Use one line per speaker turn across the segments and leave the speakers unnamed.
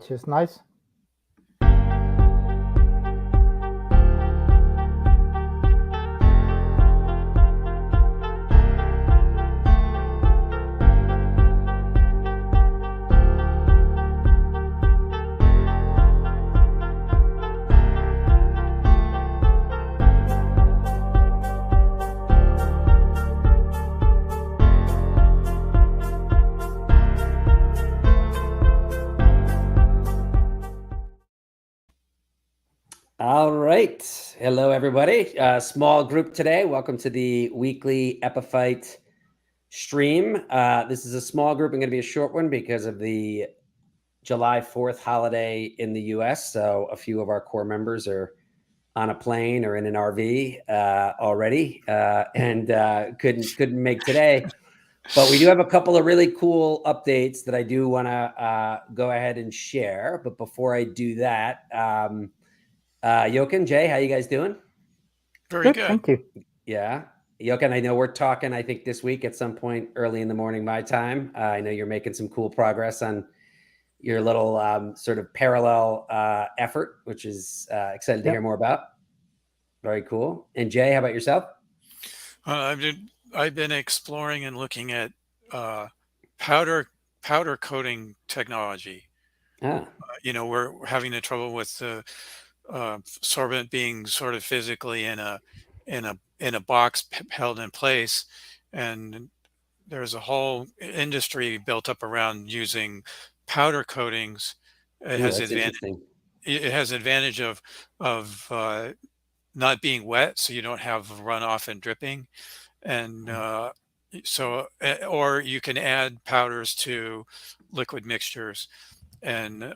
which is nice.
All right. Hello, everybody. Small group today. Welcome to the weekly Epiphyte stream. This is a small group and going to be a short one because of the July 4th holiday in the US. So a few of our core members are on a plane or in an RV already and couldn't make today. But we do have a couple of really cool updates that I do want to go ahead and share. But before I do that, Jochen, Jay, how you guys doing?
Very good.
Thank you.
Yeah. Jochen, I know we're talking, I think this week at some point early in the morning, my time. I know you're making some cool progress on your little sort of parallel effort, which is excited to hear more about. Very cool. And Jay, how about yourself?
I've been exploring and looking at powder coating technology. We're having the trouble with the sorbent being sort of physically in a box held in place, and there's a whole industry built up around using powder coatings. It has advantage of not being wet, so you don't have runoff and dripping, and or you can add powders to liquid mixtures, and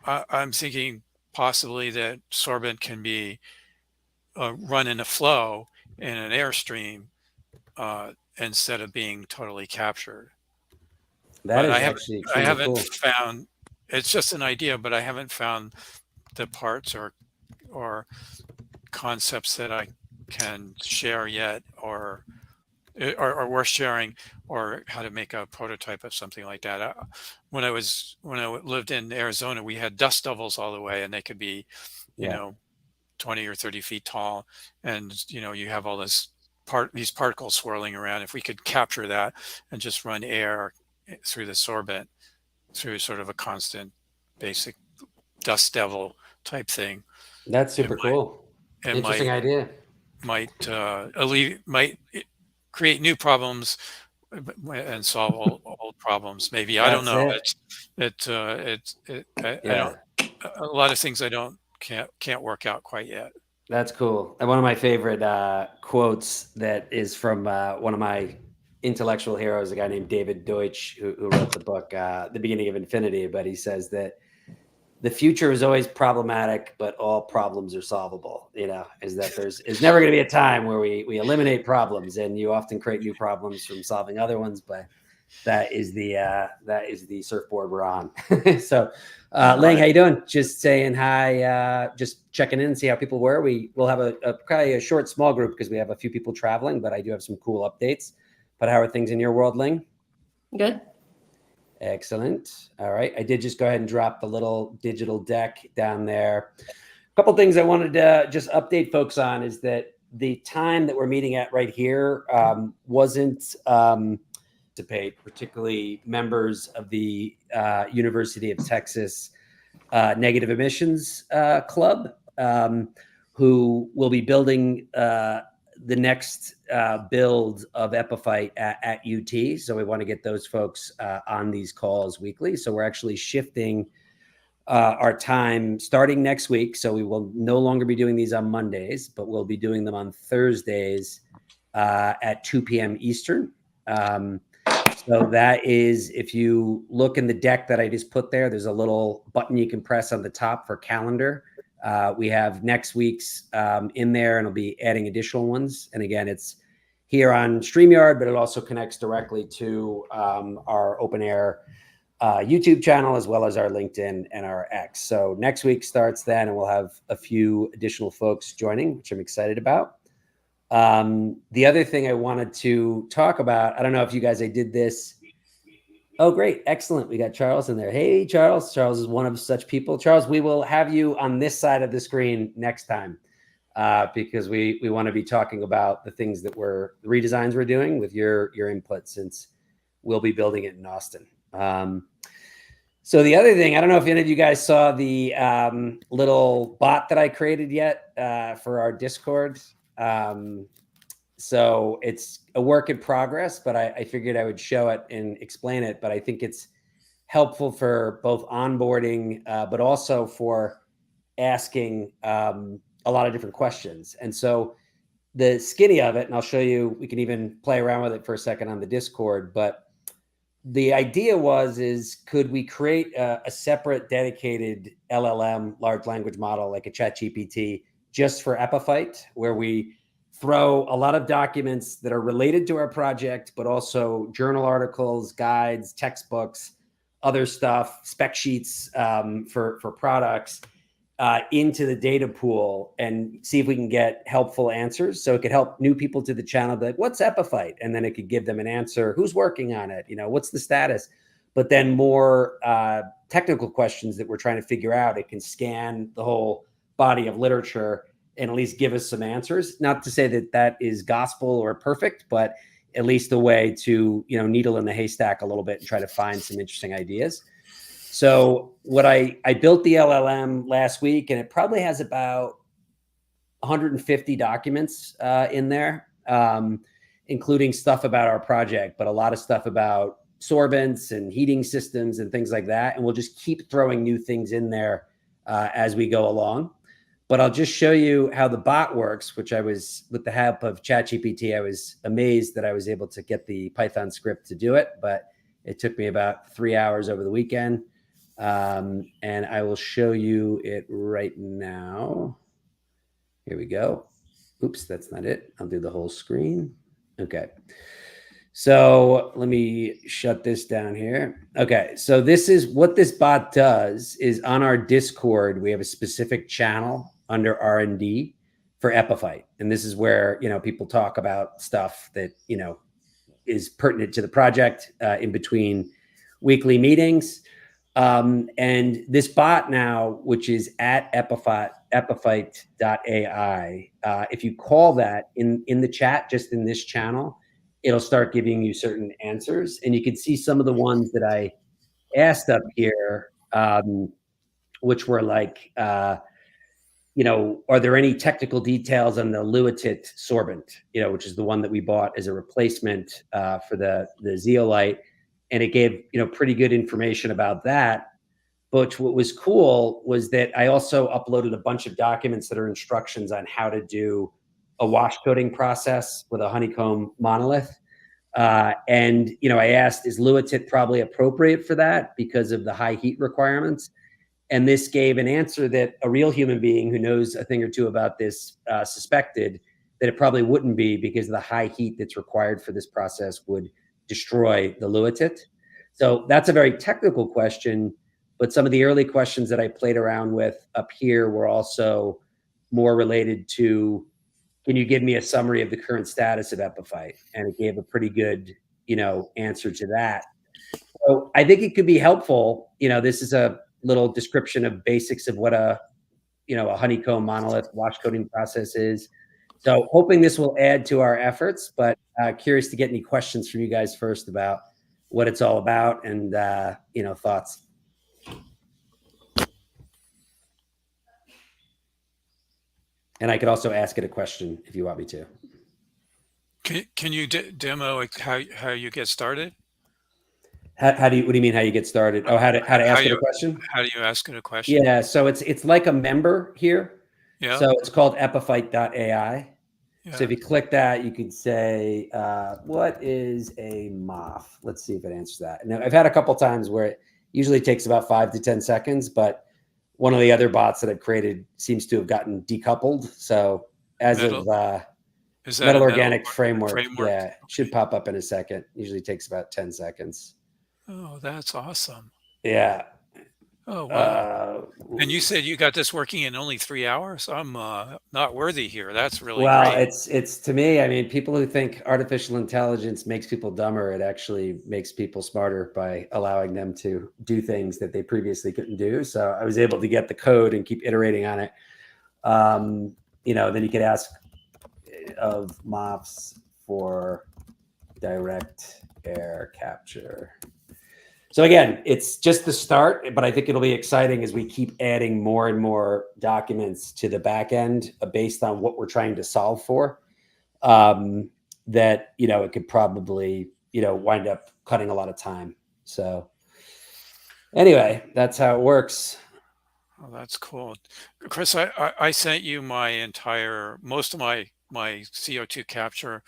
I'm thinking possibly that sorbent can be run in a flow in an airstream instead of being totally captured.
That
but
is
I haven't found. It's just an idea, but I haven't found the parts or concepts that I can share yet, or worth sharing, or how to make a prototype of something like that. When I lived in Arizona, we had dust devils all the way, and they could be, 20 or 30 feet tall, and you have all these particles swirling around. If we could capture that and just run air through the sorbent through sort of a constant basic dust devil type thing,
that's super cool. Interesting idea.
Might create new problems and solve old problems. Maybe. I don't know. A lot of things I can't work out quite yet.
That's cool. And one of my favorite quotes that is from one of my intellectual heroes, a guy named David Deutsch, who wrote the book The Beginning of Infinity. But he says that the future is always problematic, but all problems are solvable. Is that there's never going to be a time where we eliminate problems, and you often create new problems from solving other ones. But that is the surfboard we're on. So, Ling, how you doing? Just saying hi. Just checking in and see how people were. We'll have probably a short, small group because we have a few people traveling, but I do have some cool updates. But how are things in your world, Ling?
Good.
Excellent. All right. I did just go ahead and drop the little digital deck down there. A couple things I wanted to just update folks on is that the time that we're meeting at right here wasn't participate, particularly members of the University of Texas Negative Emissions Club, who will be building the next build of Epiphyte at UT. So we want to get those folks on these calls weekly. So we're actually shifting our time starting next week. So we will no longer be doing these on Mondays, but we'll be doing them on Thursdays at 2 p.m. Eastern. So that is, if you look in the deck that I just put there, there's a little button you can press on the top for calendar. We have next week's in there, and I'll be adding additional ones. And again, it's here on StreamYard, but it also connects directly to our OpenAir YouTube channel, as well as our LinkedIn and our X. So next week starts then, and we'll have a few additional folks joining, which I'm excited about. The other thing I wanted to talk about, I don't know if you guys, I did this Oh, great. Excellent. We got Charles in there. Hey, Charles. Charles is one of such people. Charles, we will have you on this side of the screen next time because we want to be talking about the things that the redesigns we're doing with your input, since we'll be building it in Austin. So the other thing, I don't know if any of you guys saw the little bot that I created yet for our Discord. So it's a work in progress, but I figured I would show it and explain it. But I think it's helpful for both onboarding, but also for asking a lot of different questions. And so the skinny of it, and I'll show you, we can even play around with it for a second on the Discord, but the idea is could we create a separate dedicated LLM, large language model, like a ChatGPT, just for Epiphyte, where we throw a lot of documents that are related to our project, but also journal articles, guides, textbooks, other stuff, spec sheets for products into the data pool and see if we can get helpful answers. So it could help new people to the channel, be like, what's Epiphyte? And then it could give them an answer. Who's working on it? What's the status? But then more technical questions that we're trying to figure out, it can scan the whole body of literature and at least give us some answers. Not to say that that is gospel or perfect, but at least a way to, needle in the haystack a little bit and try to find some interesting ideas. So what I built the LLM last week, and it probably has about 150 documents in there, including stuff about our project, but a lot of stuff about sorbents and heating systems and things like that. And we'll just keep throwing new things in there as we go along. But I'll just show you how the bot works, which with the help of ChatGPT, I was amazed that I was able to get the Python script to do it, but it took me about 3 hours over the weekend. And I will show you it right now. Here we go. Oops, that's not it. I'll do the whole screen. Okay. So let me shut this down here. Okay. So this is what this bot does is on our Discord, we have a specific channel under R&D for Epiphyte. And this is where, people talk about stuff that, is pertinent to the project in between weekly meetings. And this bot now, which is at epiphyte.ai, if you call that in the chat, just in this channel, it'll start giving you certain answers. And you can see some of the ones that I asked up here, which were like, are there any technical details on the Luatit sorbent, which is the one that we bought as a replacement for the zeolite. And it gave, pretty good information about that. But what was cool was that I also uploaded a bunch of documents that are instructions on how to do a wash coating process with a honeycomb monolith. And, I asked, is Luatit probably appropriate for that because of the high heat requirements? And this gave an answer that a real human being who knows a thing or two about this suspected that it probably wouldn't be, because the high heat that's required for this process would destroy the Luatit. So that's a very technical question, but some of the early questions that I played around with up here were also more related to, can you give me a summary of the current status of Epiphyte? And it gave a pretty good, answer to that. So I think it could be helpful. This is a little description of basics of what a honeycomb monolith wash coating process is. So hoping this will add to our efforts, but curious to get any questions from you guys first about what it's all about and, thoughts. And I could also ask it a question if you want me to.
Can you demo how you get started?
What do you mean how you get started? Oh, how to ask it a question?
How do you ask it a question?
Yeah, so it's like a member here.
Yeah.
So it's called epiphyte.ai.
Yeah.
So if you click that, you could say, what is a moth? Let's see if it answers that. Now, I've had a couple times where it usually takes about 5 to 10 seconds, but one of the other bots that I've created seems to have gotten decoupled. So as of Metal Organic Framework, yeah, it should pop up in a second. Usually takes about 10 seconds.
Oh, that's awesome.
Yeah.
Oh, wow. And you said you got this working in only 3 hours? I'm not worthy here. That's really
Well,
great.
it's to me, I mean, people who think artificial intelligence makes people dumber, it actually makes people smarter by allowing them to do things that they previously couldn't do. So I was able to get the code and keep iterating on it. Then you could ask of MOPS for direct air capture. So again, it's just the start, but I think it'll be exciting as we keep adding more and more documents to the back end based on what we're trying to solve for. That it could probably wind up cutting a lot of time. So anyway, that's how it works.
Oh, that's cool. Chris, I sent you most of my CO2 capture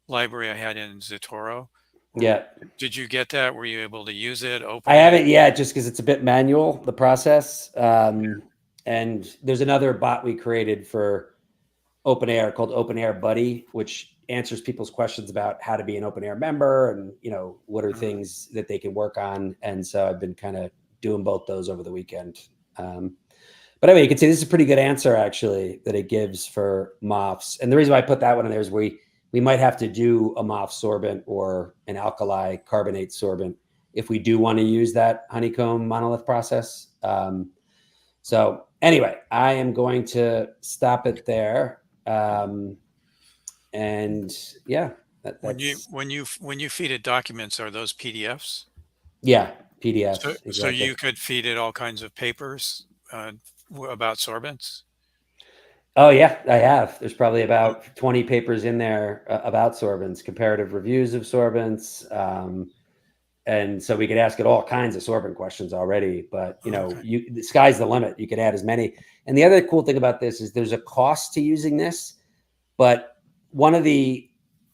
library I had in Zotero.
Yeah.
Did you get that? Were you able to use it,
I
open it?
haven't yet, just because it's a bit manual, the process. And there's another bot we created for OpenAir called OpenAir Buddy, which answers people's questions about how to be an OpenAir member and what are things that they can work on. And so I've been kind of doing both those over the weekend. But anyway, you can see this is a pretty good answer actually that it gives for MOFs. And the reason why I put that one in there is we might have to do a MOF sorbent or an alkali carbonate sorbent if we do want to use that honeycomb monolith process. So anyway, I am going to stop it there. And yeah, that's
When you feed it documents, are those PDFs?
yeah,
So
PDFs
so
exactly.
you could feed it all kinds of papers about sorbents?
Oh yeah, I have. There's probably about 20 papers in there about sorbents, comparative reviews of sorbents. And so we could ask it all kinds of sorbent questions already, but
Okay.
the sky's the limit. You could add as many. And the other cool thing about this is there's a cost to using this, but one of the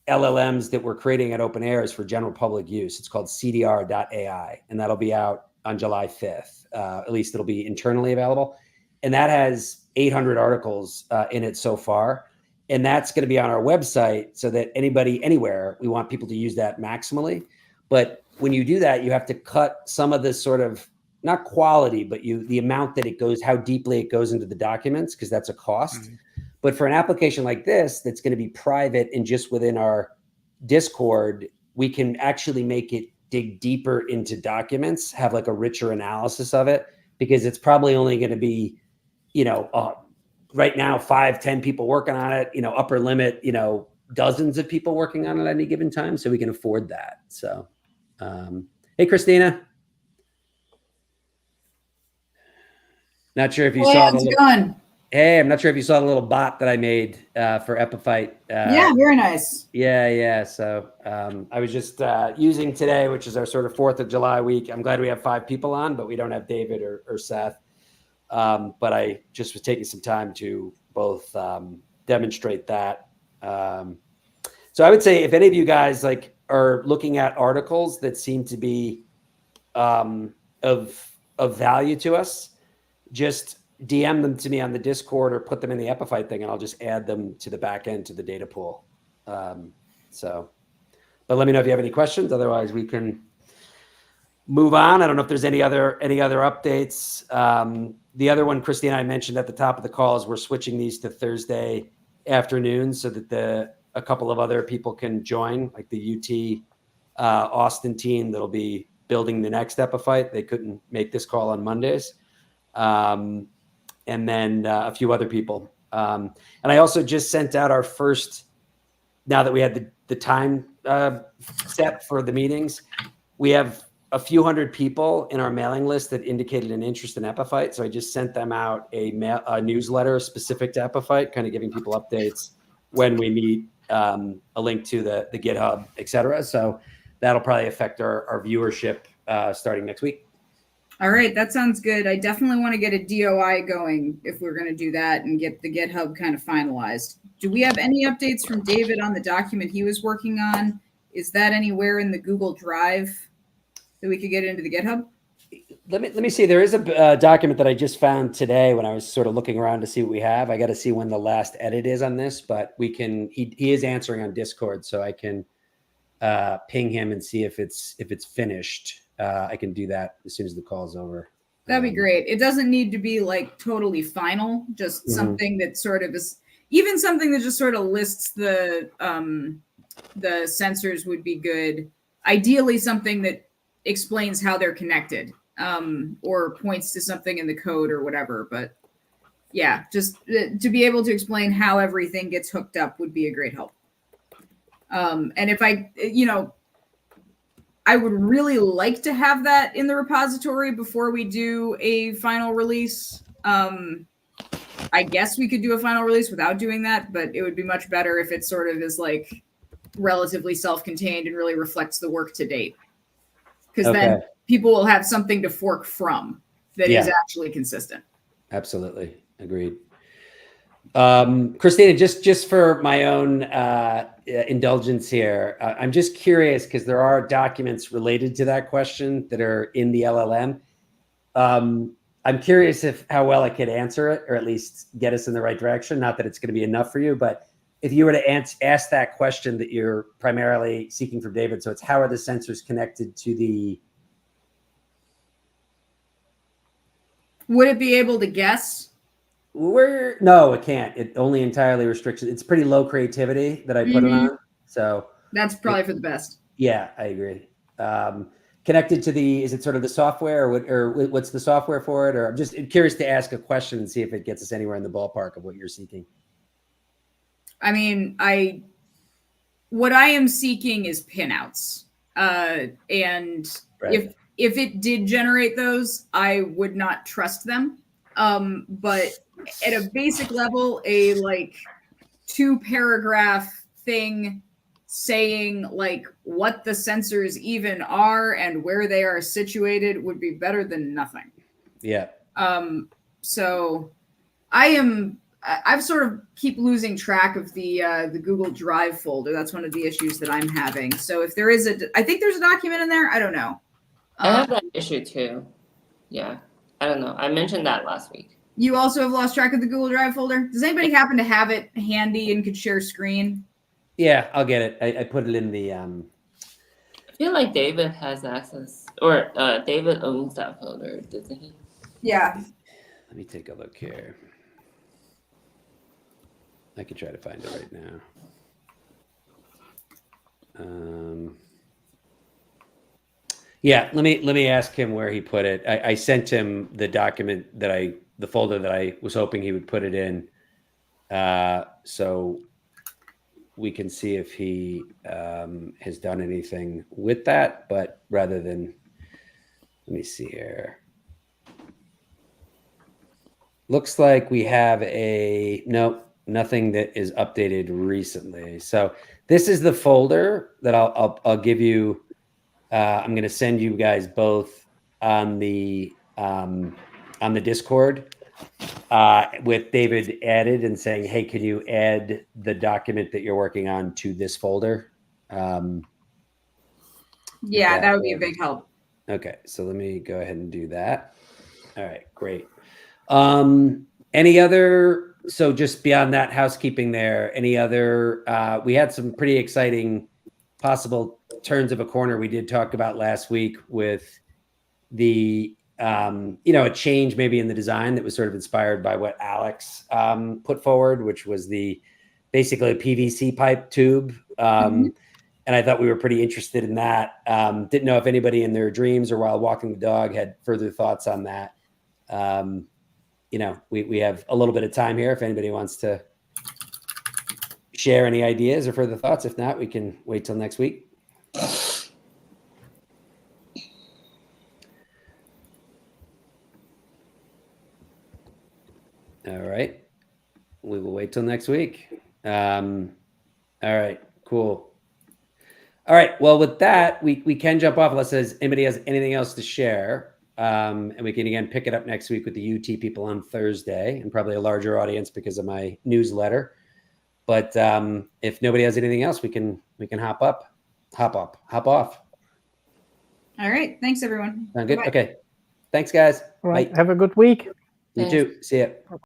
LLMs that we're creating at OpenAir is for general public use. It's called CDR.ai, and that'll be out on July 5th. At least it'll be internally available. And that has 800 articles in it so far. And that's going to be on our website so that anybody, anywhere, we want people to use that maximally. But when you do that, you have to cut some of this sort of, not quality, but the amount that it goes, how deeply it goes into the documents, because that's a cost. But for an application like this, that's going to be private and just within our Discord, we can actually make it dig deeper into documents, have like a richer analysis of it, because it's probably only going to be, right now, 5-10 people working on it, upper limit, dozens of people working on it at any given time. So we can afford that. So, hey, Christina. Not sure if you saw
how's it going?
Hey, I'm not sure if you saw the little bot that I made for Epiphyte.
Yeah, very nice.
Yeah. So I was just using today, which is our sort of 4th of July week. I'm glad we have 5 people on, but we don't have David or Seth. But I just was taking some time to both demonstrate that. So I would say if any of you guys are looking at articles that seem to be of value to us, just DM them to me on the Discord or put them in the Epiphyte thing, and I'll just add them to the back end to the data pool. But let me know if you have any questions. Otherwise, we can move on. I don't know if there's any other updates. The other one, Christy and I mentioned at the top of the call, is we're switching these to Thursday afternoons so that a couple of other people can join, like the UT Austin team that'll be building the next Epiphyte. They couldn't make this call on Mondays. And then a few other people. And I also just sent out our first, now that we had the time set for the meetings, we have a few hundred people in our mailing list that indicated an interest in Epiphyte. So I just sent them out a newsletter specific to Epiphyte, kind of giving people updates when we meet, a link to the GitHub, et cetera. So that'll probably affect our viewership starting next week.
All right, that sounds good. I definitely want to get a DOI going if we're going to do that and get the GitHub kind of finalized. Do we have any updates from David on the document he was working on? Is that anywhere in the Google Drive that we could get into the GitHub?
Let me see. There is a document that I just found today when I was sort of looking around to see what we have. I got to see when the last edit is on this, but we can. He is answering on Discord, so I can ping him and see if it's finished. I can do that as soon as the call is over.
That'd be great. It doesn't need to be like totally final, just something that sort of is, even something that just sort of lists the sensors would be good. Ideally, something that explains how they're connected, or points to something in the code or whatever. But yeah, just to be able to explain how everything gets hooked up would be a great help. And if I would really like to have that in the repository before we do a final release. I guess we could do a final release without doing that, but it would be much better if it sort of is like relatively self-contained and really reflects the work to date. Because then people will have something to fork from that is actually consistent.
Absolutely. Agreed. Christina, just for my own indulgence here, I'm just curious because there are documents related to that question that are in the LLM. I'm curious how well I could answer it, or at least get us in the right direction. Not that it's going to be enough for you, but if you were to ask that question that you're primarily seeking from David, so it's how are the sensors connected to the...
Would it be able to guess?
No, it can't. It only entirely restricts it. It's pretty low creativity that I put it on. So
that's probably for the best.
Yeah, I agree. Connected to is it sort of the software, or what's the software for it? Or I'm just curious to ask a question and see if it gets us anywhere in the ballpark of what you're seeking.
I mean, what I am seeking is pinouts. And if it did generate those, I would not trust them. But at a basic level, a like 2-paragraph thing saying like what the sensors even are and where they are situated would be better than nothing.
Yeah.
So I've sort of keep losing track of the Google Drive folder. That's one of the issues that I'm having. So if there is I think there's a document in there. I don't know.
I have that issue too. Yeah. I don't know. I mentioned that last week.
You also have lost track of the Google Drive folder? Does anybody happen to have it handy and could share screen?
Yeah, I'll get it. I put it in the...
I feel like David has access, or David owns that folder, doesn't he?
Yeah.
Let me take a look here. I could try to find it right now. Yeah, let me ask him where he put it. I sent him the document the folder that I was hoping he would put it in, so we can see if he has done anything with that. But rather than, let me see here. Looks like we have nothing that is updated recently. So this is the folder that I'll give you. I'm going to send you guys both on the Discord with David added and saying, hey, can you add the document that you're working on to this folder?
Yeah, that would be a big help.
Okay, so let me go ahead and do that. All right, great. Any other, so just beyond that housekeeping there, any other, we had some pretty exciting possible turns of a corner we did talk about last week with the, a change maybe in the design that was sort of inspired by what Alex put forward, which was basically a PVC pipe tube. And I thought we were pretty interested in that. Didn't know if anybody in their dreams or while walking the dog had further thoughts on that. We have a little bit of time here if anybody wants to share any ideas or further thoughts. If not, we can wait till next week. All right. We will wait till next week. All right, cool. All right. Well, with that, we can jump off unless anybody has anything else to share. And we can, again, pick it up next week with the UT people on Thursday and probably a larger audience because of my newsletter. But if nobody has anything else, we can hop off.
All right. Thanks, everyone.
Sound good? Okay. Thanks, guys.
All right.
Bye.
Have a good week.
You too. See ya.